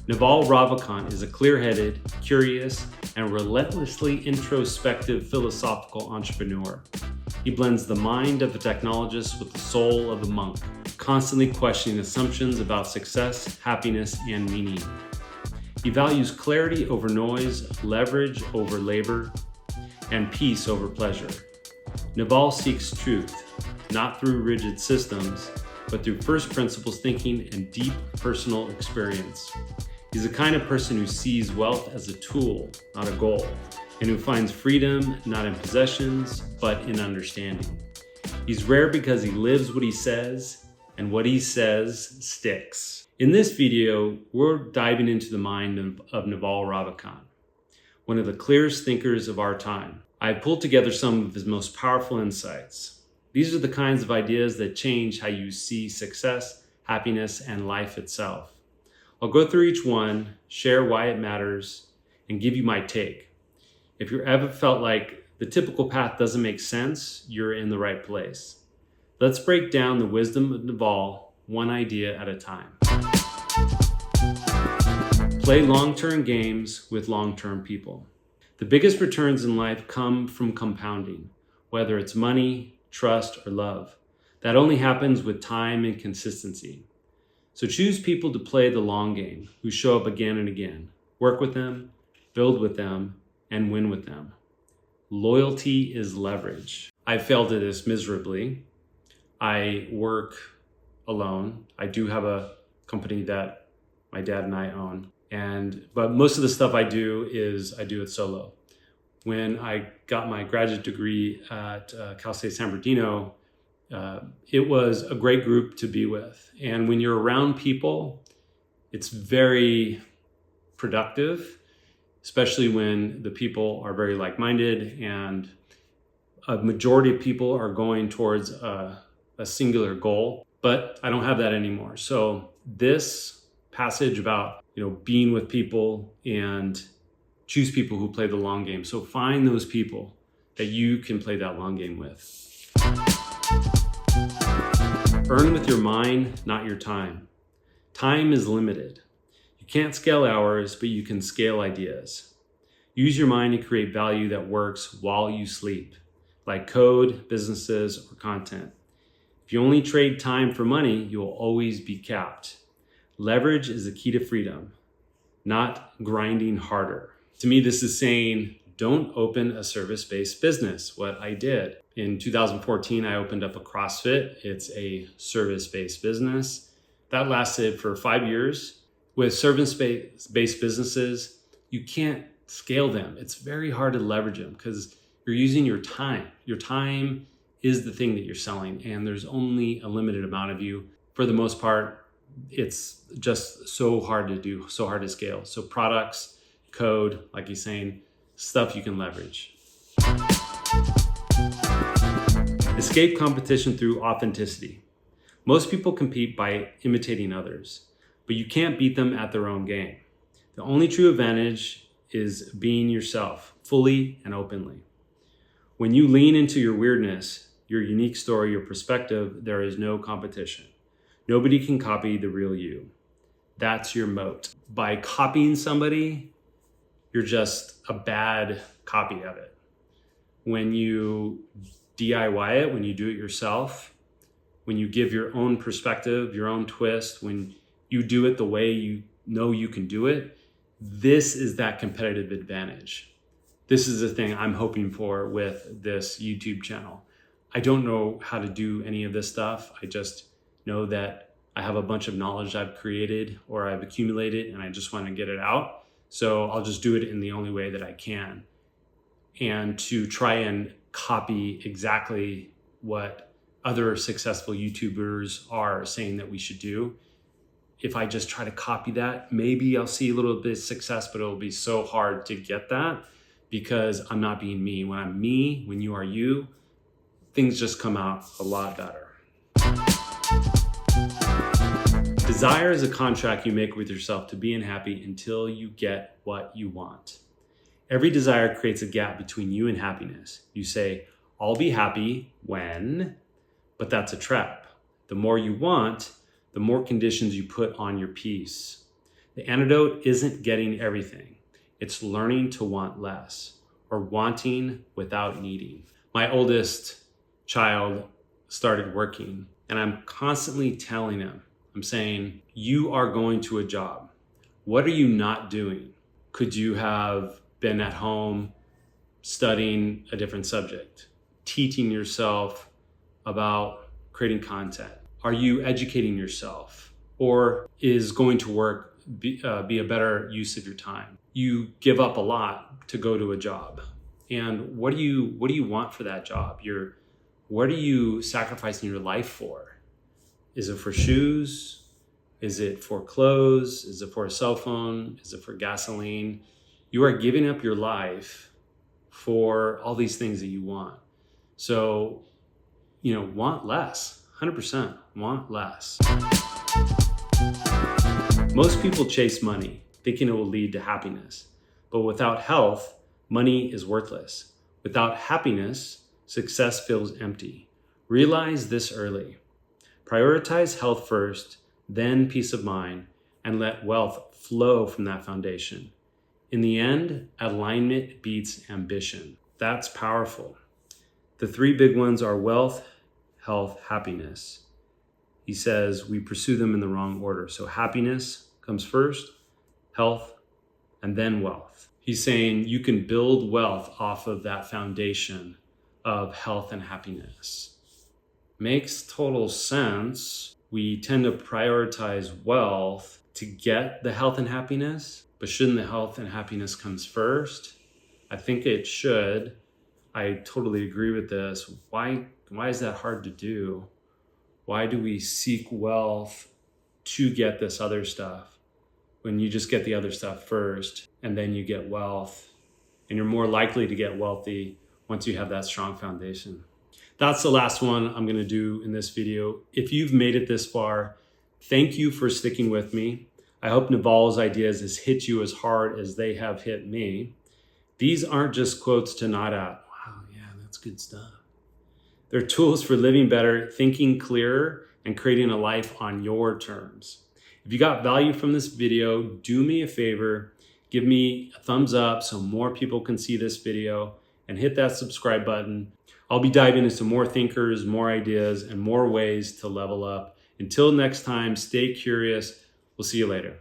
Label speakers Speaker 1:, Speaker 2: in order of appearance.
Speaker 1: Naval Ravikant is a clear-headed, curious, and relentlessly introspective philosophical entrepreneur. He blends the mind of a technologist with the soul of a monk, constantly questioning assumptions about success, happiness, and meaning. He values clarity over noise, leverage over labor, and peace over pleasure. Naval seeks truth, not through rigid systems, but through first principles thinking and deep personal experience. He's the kind of person who sees wealth as a tool, not a goal, and who finds freedom not in possessions, but in understanding. He's rare because he lives what he says, and what he says sticks. In this video, we're diving into the mind of Naval Ravikant, one of the clearest thinkers of our time. I pulled together some of his most powerful insights. These are the kinds of ideas that change how you see success, happiness, and life itself. I'll go through each one, share why it matters, and give you my take. If you've ever felt like the typical path doesn't make sense, you're in the right place. Let's break down the wisdom of Naval one idea at a time. Play long-term games with long-term people. The biggest returns in life come from compounding, whether it's money, trust, or love. That only happens with time and consistency. So choose people to play the long game, who show up again and again. Work with them, build with them, and win with them. Loyalty is leverage. I failed at this miserably. I work alone. I do have a company that my dad and I own. But most of the stuff I do it solo. When I got my graduate degree at Cal State San Bernardino, it was a great group to be with. And when you're around people, it's very productive, especially when the people are very like-minded and a majority of people are going towards a singular goal. But I don't have that anymore. So this passage about, being with people and choose people who play the long game. So find those people that you can play that long game with. Earn with your mind, not your time. Time is limited. You can't scale hours, but you can scale ideas. Use your mind to create value that works while you sleep, like code, businesses, or content. If you only trade time for money, you will always be capped. Leverage is the key to freedom, not grinding harder. To me, this is saying, don't open a service-based business. What I did. In 2014, I opened up a CrossFit. It's a service-based business. That lasted for 5 years. With service-based businesses, you can't scale them. It's very hard to leverage them because you're using your time. Your time is the thing that you're selling, and there's only a limited amount of you. For the most part, it's just so hard to do, so hard to scale. So products, code, like he's saying, stuff you can leverage. Escape competition through authenticity. Most people compete by imitating others, but you can't beat them at their own game. The only true advantage is being yourself, fully and openly. When you lean into your weirdness, your unique story, your perspective, there is no competition. Nobody can copy the real you. That's your moat. By copying somebody, you're just a bad copy of it. When you DIY it, when you do it yourself, when you give your own perspective, your own twist, when you do it the way you know you can do it, this is that competitive advantage. This is the thing I'm hoping for with this YouTube channel. I don't know how to do any of this stuff. I just know that I have a bunch of knowledge I've created or I've accumulated and I just want to get it out. So I'll just do it in the only way that I can. And to try and copy exactly what other successful YouTubers are saying that we should do. If I just try to copy that, maybe I'll see a little bit of success, but it'll be so hard to get that because I'm not being me. When I'm me, when you are you, things just come out a lot better. Desire is a contract you make with yourself to be unhappy until you get what you want. Every desire creates a gap between you and happiness. You say, I'll be happy when, but that's a trap. The more you want, the more conditions you put on your peace. The antidote isn't getting everything. It's learning to want less, or wanting without needing. My oldest child started working, and I'm constantly telling him, I'm saying, you are going to a job. What are you not doing? Could you have been at home studying a different subject, teaching yourself about creating content? Are you educating yourself? Or is going to work be a better use of your time? You give up a lot to go to a job. And what do you want for that job? What are you sacrificing your life for? Is it for shoes? Is it for clothes? Is it for a cell phone? Is it for gasoline? You are giving up your life for all these things that you want. So, want less. 100% want less. Most people chase money, thinking it will lead to happiness. But without health, money is worthless. Without happiness, success feels empty. Realize this early. Prioritize health first, then peace of mind, and let wealth flow from that foundation. In the end, alignment beats ambition. That's powerful. The three big ones are wealth, health, happiness. He says we pursue them in the wrong order. So happiness comes first, health, and then wealth. He's saying you can build wealth off of that foundation of health and happiness. Makes total sense. We tend to prioritize wealth to get the health and happiness, but shouldn't the health and happiness comes first? I think it should. I totally agree with this. Why is that hard to do? Why do we seek wealth to get this other stuff when you just get the other stuff first and then you get wealth, and you're more likely to get wealthy once you have that strong foundation? That's the last one I'm going to do in this video. If you've made it this far, thank you for sticking with me. I hope Naval's ideas has hit you as hard as they have hit me. These aren't just quotes to nod at. Wow, yeah, that's good stuff. They're tools for living better, thinking clearer, and creating a life on your terms. If you got value from this video, do me a favor, give me a thumbs up so more people can see this video, and hit that subscribe button. I'll be diving into more thinkers, more ideas, and more ways to level up. Until next time, stay curious. We'll see you later.